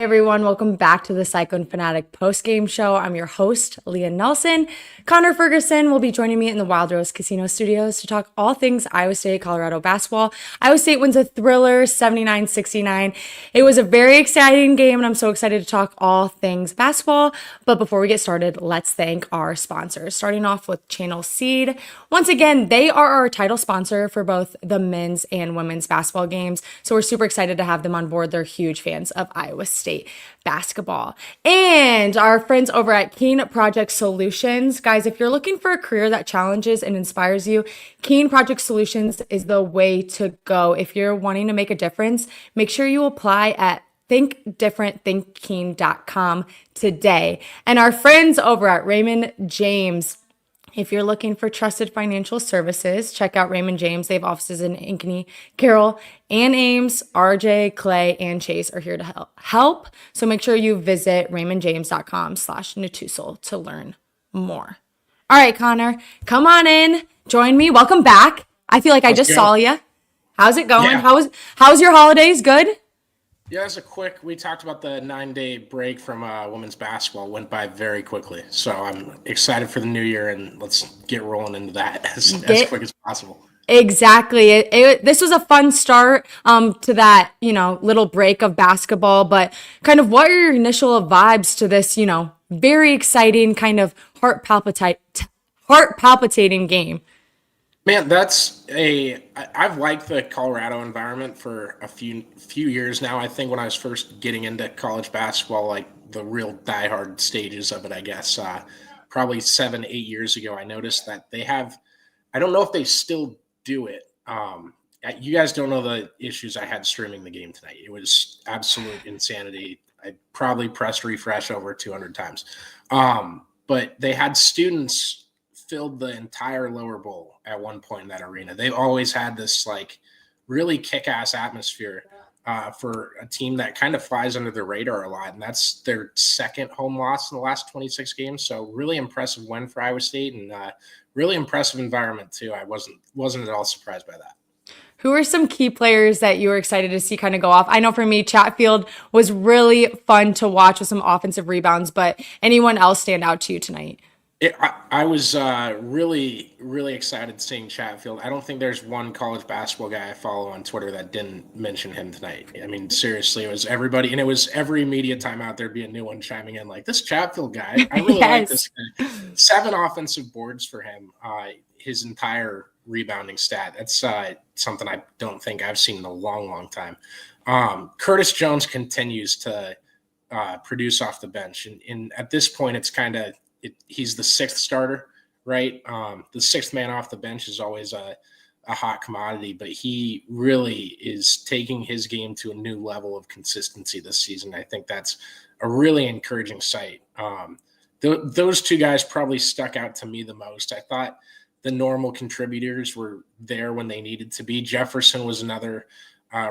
everyone, welcome back to the Cyclone Fanatic post-game show. I'm your host, Leah Nelson. Connor Ferguson will be joining me in the Wild Rose Casino Studios to talk all things Iowa State, Colorado basketball. Iowa State wins a thriller 79-69. It was a very exciting game, and I'm so excited to talk all things basketball. But before we get started, let's thank our sponsors. Starting off with Channel Seed. Once again, they are our title sponsor for both the men's and women's basketball games, so we're super excited to have them on board. They're huge fans of Iowa State basketball. And our friends over at Keen Project Solutions. Guys, if you're looking for a career that challenges and inspires you, Keen Project Solutions is the way to go. If you're wanting to make a difference, make sure you apply at thinkdifferentthinkkeen.com today. And our friends over at Raymond James. If you're looking for trusted financial services, check out Raymond James. They have offices in Ankeny, Carroll, and Ames. RJ, Clay, and Chase are here to help. So make sure you visit raymondjames.com/Natusul to learn more. All right, Connor, come on in. Join me. Welcome back. I feel like I just saw you. How's it going? Yeah. How's your holidays? Good? Yeah, as we talked about the 9-day break from women's basketball went by very quickly. So I'm excited for the new year, and let's get rolling into that as quick as possible. Exactly. This was a fun start to that, little break of basketball, but kind of what are your initial vibes to this, very exciting kind of heart palpitating game? Man, I've liked the Colorado environment for a few years now. I think when I was first getting into college basketball, like the real diehard stages of it, I guess, probably 7-8 years ago, I noticed that they have, I don't know if they still do it. You guys don't know the issues I had streaming the game tonight. It was absolute insanity. I probably pressed refresh over 200 times. But they had students filled the entire lower bowl at one point in that arena. They've always had this like really kick-ass atmosphere for a team that kind of flies under the radar a lot, and that's their second home loss in the last 26 games. So really impressive win for Iowa State, and really impressive environment too. I wasn't at all surprised by that. Who are some key players that you were excited to see kind of go off? I know for me, Chatfield was really fun to watch with some offensive rebounds, but anyone else stand out to you tonight? I was really, really excited seeing Chatfield. I don't think there's one college basketball guy I follow on Twitter that didn't mention him tonight. I mean, seriously, it was everybody, and it was every media timeout there'd be a new one chiming in like, this Chatfield guy, I really like this guy. 7 offensive boards for him, his entire rebounding stat. That's something I don't think I've seen in a long, long time. Curtis Jones continues to produce off the bench, and at this point, it's kind of he's the 6th starter, right? The 6th man off the bench is always a hot commodity, but he really is taking his game to a new level of consistency this season. I think that's a really encouraging sight. Those two guys probably stuck out to me the most. I thought the normal contributors were there when they needed to be. Jefferson was another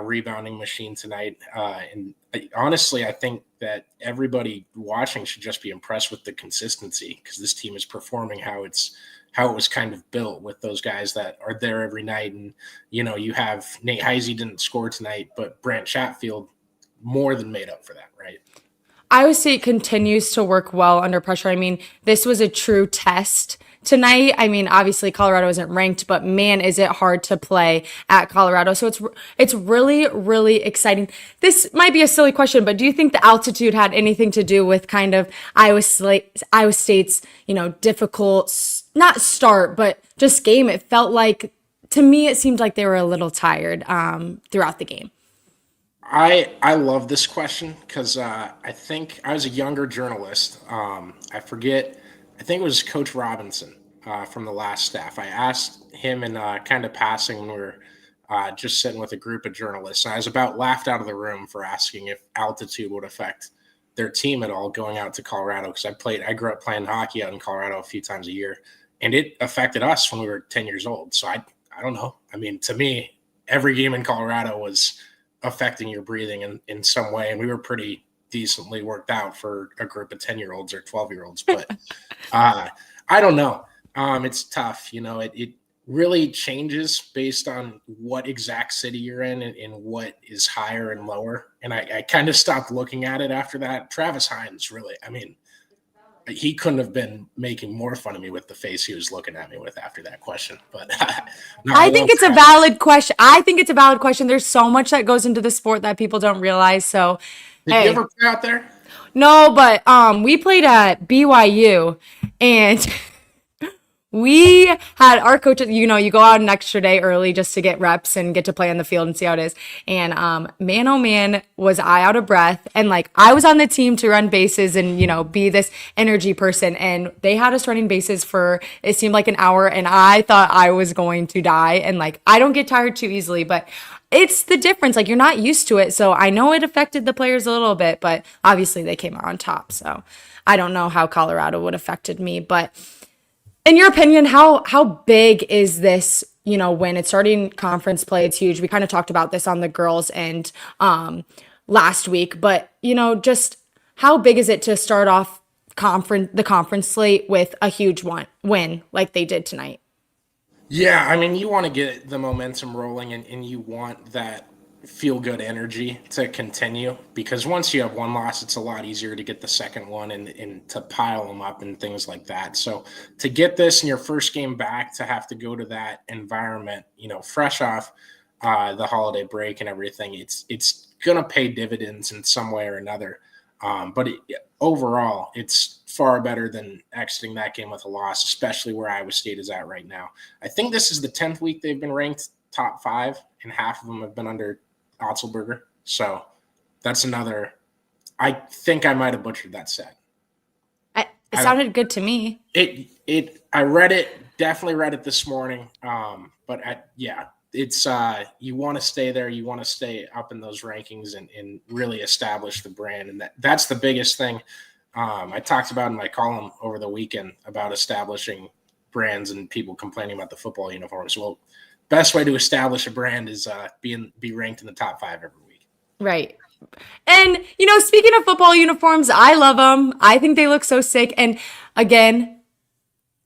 rebounding machine tonight. And honestly, I think that everybody watching should just be impressed with the consistency, because this team is performing how it was kind of built, with those guys that are there every night. And, you have Nate Heisey didn't score tonight, but Brant Chatfield more than made up for that, right? Iowa State continues to work well under pressure. I mean, this was a true test tonight. I mean, obviously Colorado isn't ranked, but man, is it hard to play at Colorado. So it's really, really exciting. This might be a silly question, but do you think the altitude had anything to do with kind of Iowa State's, difficult, not start, but just game? It felt like, to me, it seemed like they were a little tired throughout the game. I love this question because I think I was a younger journalist. I think it was Coach Robinson from the last staff. I asked him in kind of passing when we were just sitting with a group of journalists. And I was about laughed out of the room for asking if altitude would affect their team at all going out to Colorado, because I grew up playing hockey out in Colorado a few times a year, and it affected us when we were 10 years old. So I don't know. I mean, to me, every game in Colorado was affecting your breathing in some way, and we were pretty decently worked out for a group of 10-year-olds or 12-year-olds, but I don't know. It's tough. really changes based on what exact city you're in and what is higher and lower. And I kind of stopped looking at it after that. Travis Hines, really, I mean, he couldn't have been making more fun of me with the face he was looking at me with after that question. But no, I I think love it's a Travis. valid question. I think it's a valid question. There's so much that goes into the sport that people don't realize. So, Did you hey, ever play out there? no, but we played at BYU and we had our coaches, you go out an extra day early just to get reps and get to play on the field and see how it is. And man, oh man, was I out of breath. And like I was on the team to run bases and, be this energy person. And they had us running bases for, it seemed like an hour. And I thought I was going to die. And like, I don't get tired too easily, but it's the difference. Like you're not used to it. So I know it affected the players a little bit, but obviously they came out on top. So I don't know how Colorado would have affected me, but in your opinion, how big is this? When it's starting conference play, it's huge. We kind of talked about this on the girls and last week, but just how big is it to start off the conference slate with a huge win like they did tonight? Yeah, I mean, you want to get the momentum rolling and you want that feel good energy to continue because once you have one loss, it's a lot easier to get the second one and to pile them up and things like that. So to get this in your first game back, to have to go to that environment, fresh off the holiday break and everything, it's going to pay dividends in some way or another. But overall, it's far better than exiting that game with a loss, especially where Iowa State is at right now. I think this is the 10th week they've been ranked top 5, and half of them have been under Otzelberger. So that's another. I think I might have butchered that set. It sounded good to me. I read it, definitely read it this morning. It's you want to stay there, you want to stay up in those rankings and really establish the brand, and that's the biggest thing. I talked about in my column over the weekend about establishing brands and people complaining about the football uniforms. Well, best way to establish a brand is be ranked in the top 5 every week. Right. And, speaking of football uniforms, I love them. I think they look so sick. And again,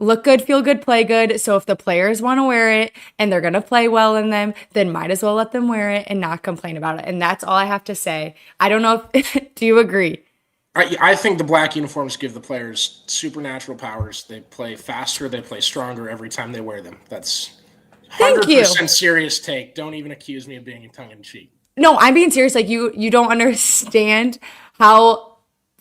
look good, feel good, play good. So if the players want to wear it and they're going to play well in them, then might as well let them wear it and not complain about it. And that's all I have to say. I don't know if, do you agree? I think the black uniforms give the players supernatural powers. They play faster, they play stronger every time they wear them. That's Thank you. 100% serious take. Don't even accuse me of being tongue in cheek. No, I'm being serious. Like you don't understand how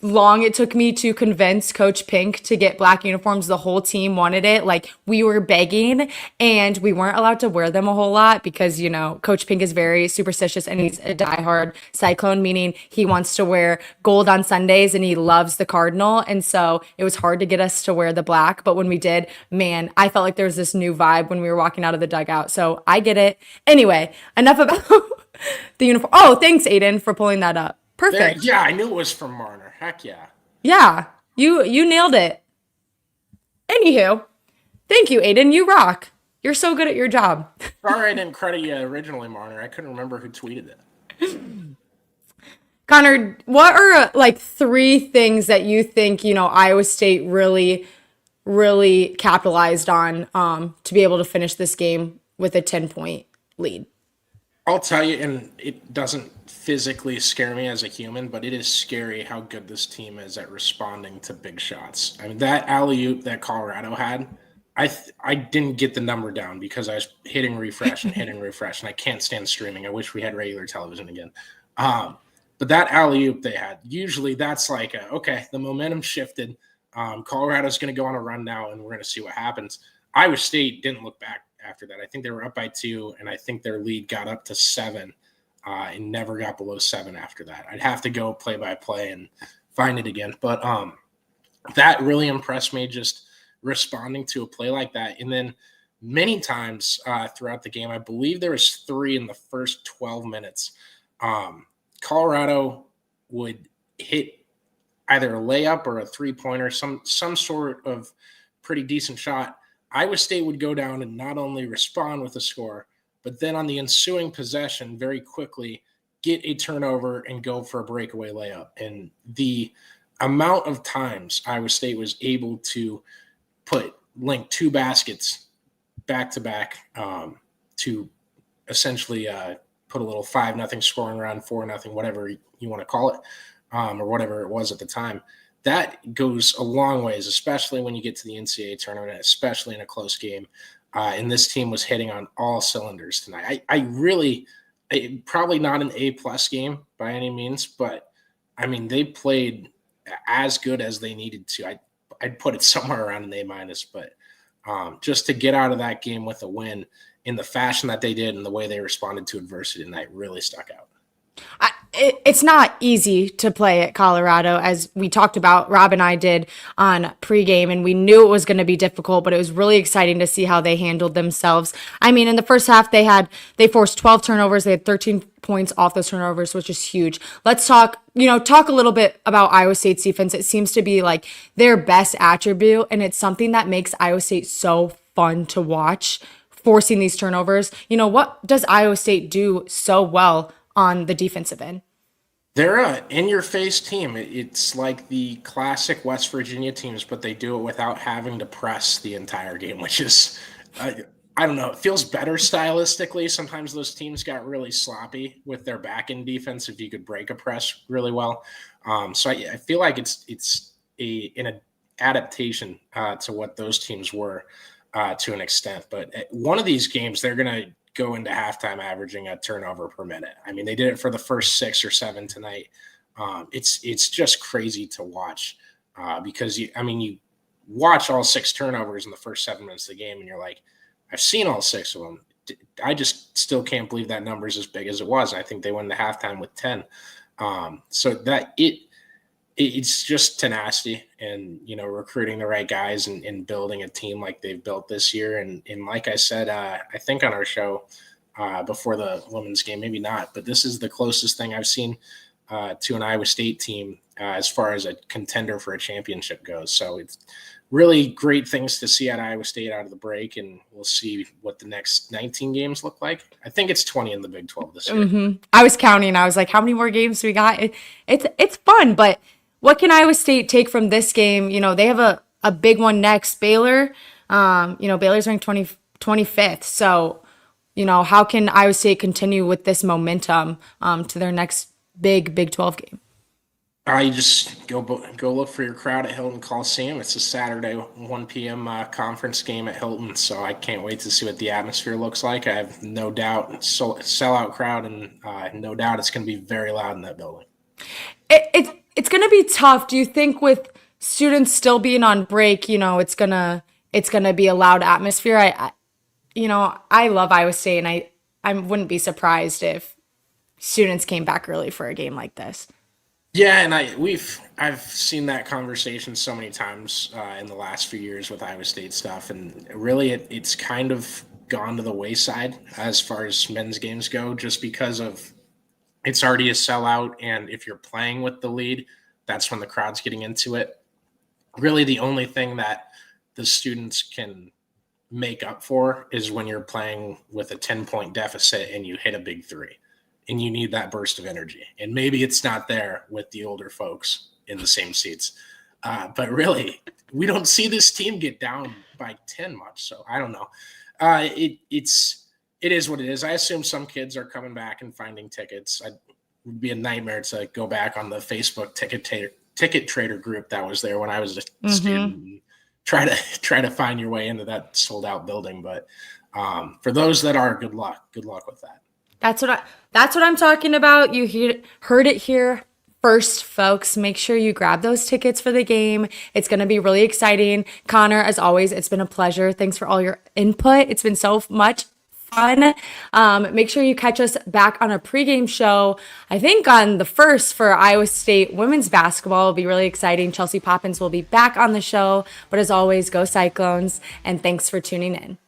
long it took me to convince Coach Pink to get black uniforms. The whole team wanted it. Like we were begging and we weren't allowed to wear them a whole lot because, Coach Pink is very superstitious and he's a diehard Cyclone, meaning he wants to wear gold on Sundays and he loves the Cardinal. And so it was hard to get us to wear the black. But when we did, man, I felt like there was this new vibe when we were walking out of the dugout. So I get it. Anyway, enough about the uniform. Oh, thanks, Aiden, for pulling that up. Perfect. Yeah, I knew it was from Marner. Heck yeah. Yeah, you nailed it. Anywho, thank you, Aiden. You rock. You're so good at your job. Sorry I didn't credit you originally, Marner. I couldn't remember who tweeted it. Connor, what are like 3 things that you think, Iowa State really, really capitalized on to be able to finish this game with a 10-point lead? I'll tell you, and it doesn't physically scare me as a human, but it is scary how good this team is at responding to big shots. I mean, that alley-oop that Colorado had, I didn't get the number down because I was hitting refresh, and I can't stand streaming. I wish we had regular television again. But that alley-oop they had, usually that's like, okay, the momentum shifted. Colorado's going to go on a run now, and we're going to see what happens. Iowa State didn't look back after that. I think they were up by 2, and I think their lead got up to 7 and never got below 7 after that. I'd have to go play by play and find it again. But that really impressed me, just responding to a play like that. And then many times throughout the game, I believe there was 3 in the first 12 minutes, Colorado would hit either a layup or a 3-pointer, some sort of pretty decent shot. Iowa State would go down and not only respond with a score, but then on the ensuing possession, very quickly get a turnover and go for a breakaway layup. And the amount of times Iowa State was able to link 2 baskets back to back to essentially put a little 5-0 scoring run, 4-0, whatever you want to call it, or whatever it was at the time. That goes a long ways, especially when you get to the NCAA tournament, especially in a close game. And this team was hitting on all cylinders tonight. Probably not an A+ game by any means, but I mean, they played as good as they needed to. I'd put it somewhere around an A-, but just to get out of that game with a win in the fashion that they did and the way they responded to adversity tonight really stuck out. It's not easy to play at Colorado, as we talked about, Rob and I did on pregame, and we knew it was going to be difficult, but it was really exciting to see how they handled themselves. I mean, in the first half, they forced 12 turnovers. They had 13 points off those turnovers, which is huge. Let's talk a little bit about Iowa State's defense. It seems to be like their best attribute, and it's something that makes Iowa State so fun to watch, forcing these turnovers. What does Iowa State do so well on the defensive end? They're an in-your-face team. It's like the classic West Virginia teams, but they do it without having to press the entire game, which is, I don't know, it feels better stylistically. Sometimes those teams got really sloppy with their back-end defense if you could break a press really well. So I feel like it's an adaptation to what those teams were to an extent. But at one of these games, they're going to go into halftime averaging a turnover per minute. I mean, they did it for the first 6 or 7 tonight. It's just crazy to watch because you watch all 6 turnovers in the first 7 minutes of the game and you're like, I've seen all 6 of them. I just still can't believe that number is as big as it was. I think they went into halftime with 10. So that it's just tenacity and, recruiting the right guys and building a team like they've built this year. And like I said, I think on our show before the women's game, maybe not, but this is the closest thing I've seen to an Iowa State team as far as a contender for a championship goes. So it's really great things to see at Iowa State out of the break, and we'll see what the next 19 games look like. I think it's 20 in the Big 12 this year. Mm-hmm. I was counting. I was like, how many more games do we got? It's fun, but what can Iowa State take from this game? They have a big one next, Baylor. Baylor's ranked 25th. So, how can Iowa State continue with this momentum to their next big Big 12 game? You just go look for your crowd at Hilton Coliseum. It's a Saturday 1 p.m. Conference game at Hilton, so I can't wait to see what the atmosphere looks like. I have no doubt sellout crowd, and no doubt it's going to be very loud in that building. It's going to be tough. Do you think with students still being on break, it's going to be a loud atmosphere? I love Iowa State, and I wouldn't be surprised if students came back early for a game like this. Yeah, and I've seen that conversation so many times in the last few years with Iowa State stuff, and really it's kind of gone to the wayside as far as men's games go, just because of it's already a sellout, and if you're playing with the lead, that's when the crowd's getting into it. Really, the only thing that the students can make up for is when you're playing with a 10-point deficit and you hit a big 3, and you need that burst of energy. And maybe it's not there with the older folks in the same seats. But really, we don't see this team get down by 10 much, so I don't know. It is what it is. I assume some kids are coming back and finding tickets. It would be a nightmare to go back on the Facebook ticket trader group that was there when I was a student and try to find your way into that sold out building. But for those that are, good luck with that. That's what I'm talking about. You heard it here first, folks. Make sure you grab those tickets for the game. It's going to be really exciting. Connor, as always, it's been a pleasure. Thanks for all your input. It's been so much fun. Make sure you catch us back on a pregame show, I think on the 1st for Iowa State women's basketball. It'll be really exciting. Chelsea Poppins will be back on the show. But as always, go Cyclones, and thanks for tuning in.